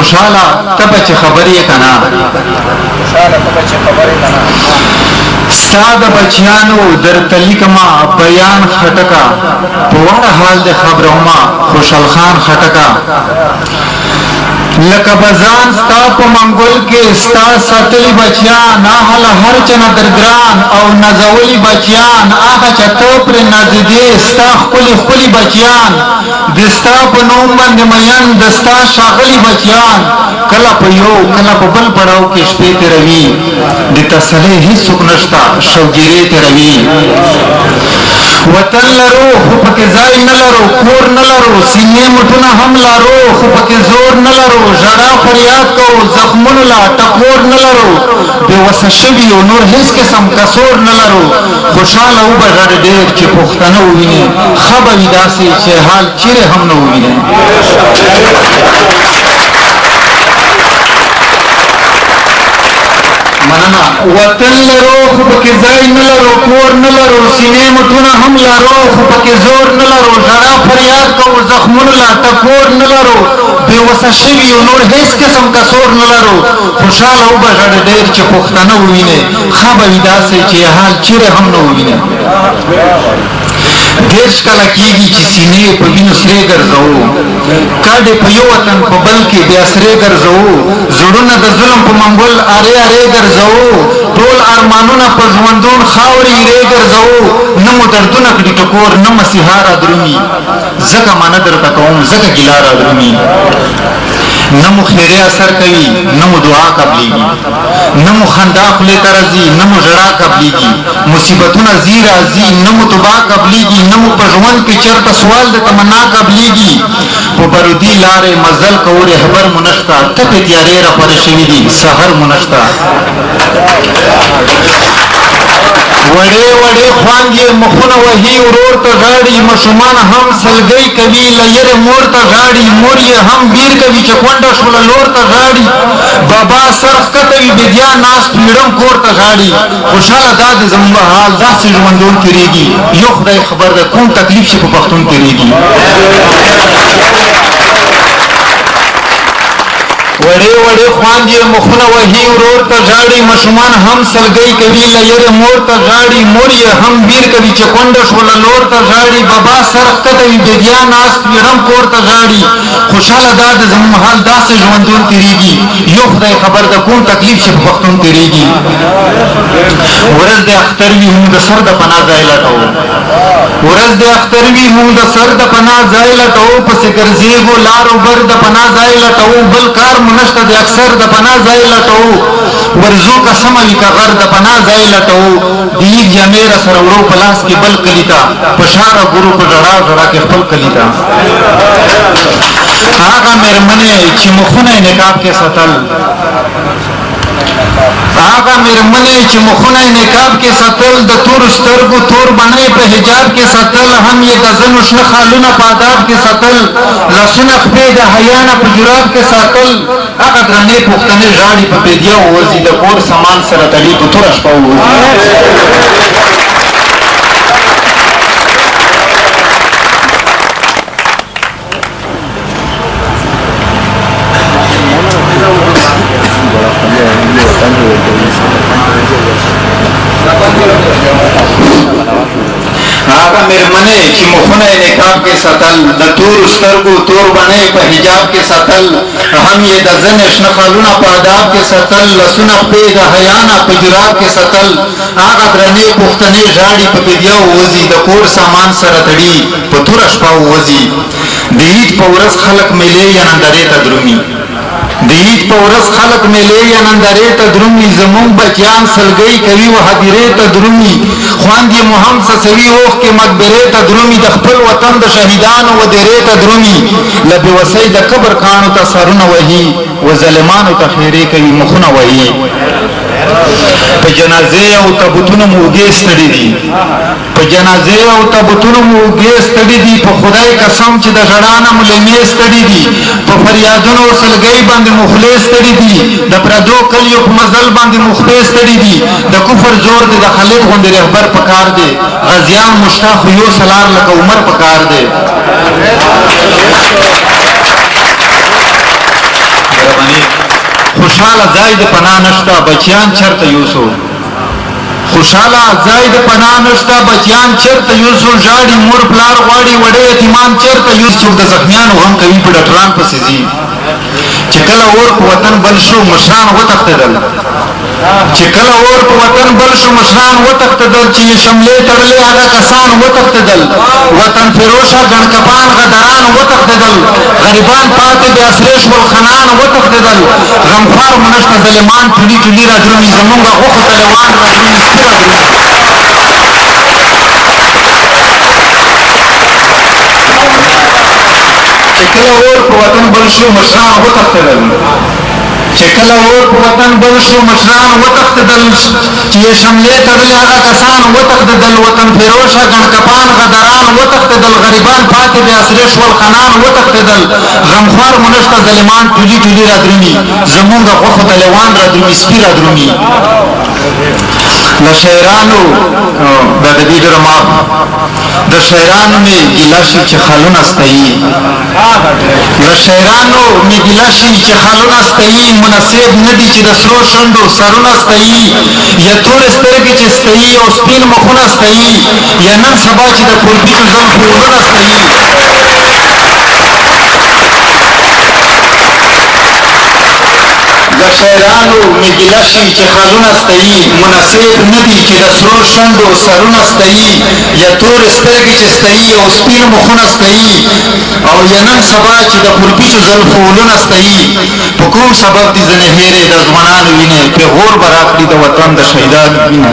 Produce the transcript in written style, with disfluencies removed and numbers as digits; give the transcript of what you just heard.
خوشحاله تبه چې خبرې کنا ستا د بچیانو در تلیکما بیان خټکا په وړه حال د خبرهما خوشحال خان خټکا لکه بزان ستا په منګول کې ستا ساتلی بچیان اهل هر چنه درګران او نزولی بچیان هغه چې ته پرې نازدې ستا خپلې بچیان د ستا په نوم باندې مین د ستا ښاغلي بچیان کله په یو کله په بل پړاو کې شپې تېروي د تسلۍ هېڅوک نشته شوګیرې تېروي وطن لرو خو پکې ځای نه لرو کور نه لرو سینې مټونه هم لرو خو پکې زور نه لرو ژړا فریاد کوو زخمونو لا ټکور نه لرو بې وسه شوي یو نور هېڅ قسم کسور نه لرو خوشحاله وبغړ ډېر چې پښتانه وویني ښه به وي داسې چې حال چیرې هم نه وویني مننه وطن لرو خو پکې ځای نه لرو کور نه لرو سینې مټونه هم لرو خو پکې زور نه لرو ژړا فریاد کوو زخمونو لا ټکور نه لرو بې وسه شوي یو نور هېڅ قسم کسور نه لرو خوشحاله وبغړ ډېر چې پښتانه وویني ښه به وي داسې چې حال چیرې هم نه وویني دیرش کله کېږي چې سینې په وینو سرې ګرځوو کاډې په یو وطن په بل کې بیا سرې ګرځوو زړونه د ظلم په منګول ارې ګرځوو ټول ارمانونه په ژوندون خاورې ایرې ګرځوو نه مو دردونه کړي ټکور نه مسیحا را درومي ځکه ما نه درته کوم ځکه ګیلا را درومي نه مو خیرې اثر کوي نه مو دعا قبلېږي نه مو خندا خولې ته راځي نه مو ژړا قبلېږي مصیبتونه ځي راځي نه مو توبه قبلېږي نه مو په ژوند کې چېرته سوال د تمنا قبلېږي په برودي لارې مزل کوو رهبر مو نشته تپې تیارې راخوره شوي دي سحر مو نشته وړې خواندې مخونه وهي ورور ته ژاړي ماشومان هم سلګۍ کوي له یرې مور ته ژاړي مور یې هم بیر کوي چې کونډه شوله لور ته ژاړي بابا سر ښکته وي بېدیا ناست ویړم کور ته ژاړي خوشحاله دا د زموږ حال داسې ژوندون تېرېږي یو خدای خبر ده کوم تکلیف چې په پښتون تېرېږي وړې خواندې مخونه وهي ورور ته ژاړي ماشومان هم سلګۍ کوي له یرې مور ته ژاړي مور یې هم بیر کوي چې کونډه شوله لور ته ژاړي بابا سر ښکته وي بېدیا ناست ویړم کور ته ژاړي خوشحاله دا د زموږ حال داسې ژوندون تېرېږي یو خدای خبر ده کوم تکلیف چې په پښتون تېرېږي ورځ د اختر وي موږ د سر د پناه ځای لټوو ورځ د اختر وي موږ د سر د پناه ځای لټوو پسې ګرځېږو لارو بر د پناه ځای لټوو بل کار مو نشته د اکثر د پناه ځای لټوو ورځو قسمه وي که غر د پناه ځای لټوو د عید جامې را سره وړو په لاس کې بل کلي ته په شاره ګورو په ژړا کې خپل کلي ته هغه مېرمنې چې مخونه یې نقاب کې ساتل هغه مېرمنې چې مخونه یې نقاب کې ساتل د تور سترګو تور بڼې په حجاب کې ساتل هم یې د ځنو شنه خالونه په آداب کې ساتل لاسونه خپې د حیا نه په جراب کې ساتل هغه درنې پښتنې ژاړي په بېدیا ووځي د کور سامان سره تړي په توره شپه ووځي هغه مېرمنې چې مخونه یې نقاب کې ساتل د تورو سترګو تور بڼې په حجاب کې ساتل هم یې د ځنې شنه خالونه په آداب کې ساتل لاسونه خپې د حیا نه په جراب کې ساتل هغه درنې پښتنې ژاړي په بېدیا ووځي د کور سامان سره تړي په توره شپه ووځي د عید په ورځ خلک میلې یا نندارې ته درومي د عید په ورځ خلک میلې یا نندارې ته درومي زموږ بچیان سلګۍ کوي و هدیرې ته درومي خویندې مو هم څڅوي اوښکې مقبرې ته درومي د خپل وطن د شهیدانو و دیرې ته درومي له بېوسۍ د قبر کاڼو ته سرونه وهي و ظالمانو ته خیرې کوي مخونه وهي په جنازې او تابوتونو مو اوږې ستړي دي په جنازې او تابوتونو مو اوږې ستړي دي په خدای قسم چې د ژړا نه مو لیمې ستړي دي په فریادونو سلګۍ باندې مو خولې ستړي دي د پردو کلیو په مزل باندې مو خپې ستړي دي د کفر زور دی د خالد غوندې رهبر پکار دی غازیان مو شته خو یو سلار لکه عمر پکار دی خوشحاله ځای د پناه نشته بچیان چرته یوسو خوشحاله ځای د پناه نشته بچیان چرته یوسو ژاړي مور پلار غواړي وړې یتیمان چرته یوسو د زخمیانو غم کوي په ډاکټران پسې ځي چې کله اور په وطن بل شو مشران وتښتېدل چې کله اور په وطن بل شو مشران وتښتېدل چې شملې تړلې هغه کسان وتښتېدل وطن فروشه ګڼکپان غدران وتښتېدل غریبان پاتې بې اسرې شول خنان وتښتېدل غمخوار مو نشته ظالمان ټولي ټولي را درومي زمونږ غوښو ته لیوان را درومي سپي را درومي چې کله اور په وطن بل شو مشران وتښتېدل چې کله اور په وطن بل شو مشران وتښتېدل چې شملې تړلې هغه کسان وتښتېدل وطن فروشه ګڼکپان غدران وتښتېدل غریبان پاتې بې اسرې شول خنان وتښتېدل غمخوار مو نشته ظالمان ټولي ټولي را درومي زمونږ غوښو ته لیوان را درومي سپي را درومي د شاعرانو د ادبي ډرما د شاعرانو مې ګیله شي چې خالونه ستایي د شاعرانو مې ګیله شي چې خالونه ستایي مناسب نه دي چې د سرو شونډو سرونه ستایي یا تورې سترګې چې ستایي او سپین مخونه ستایي یا نن سبا چې د کوربیټو زلفو ورونه ستایي د شاعرانو مې ګیله شي چې خالونه ستایي مناسب نه دي چې د سرو شونډو سرونه ستایي یا تورې سترګې چې ستایي او سپین مخونه ستایي او یا نن سبا چې د کوربیټو زلفو ولونه ستایي په کوم سبب دي ځنې هېرې د ځوانانو وینې پېغور به راکړي د وطن د شهیدانو وینه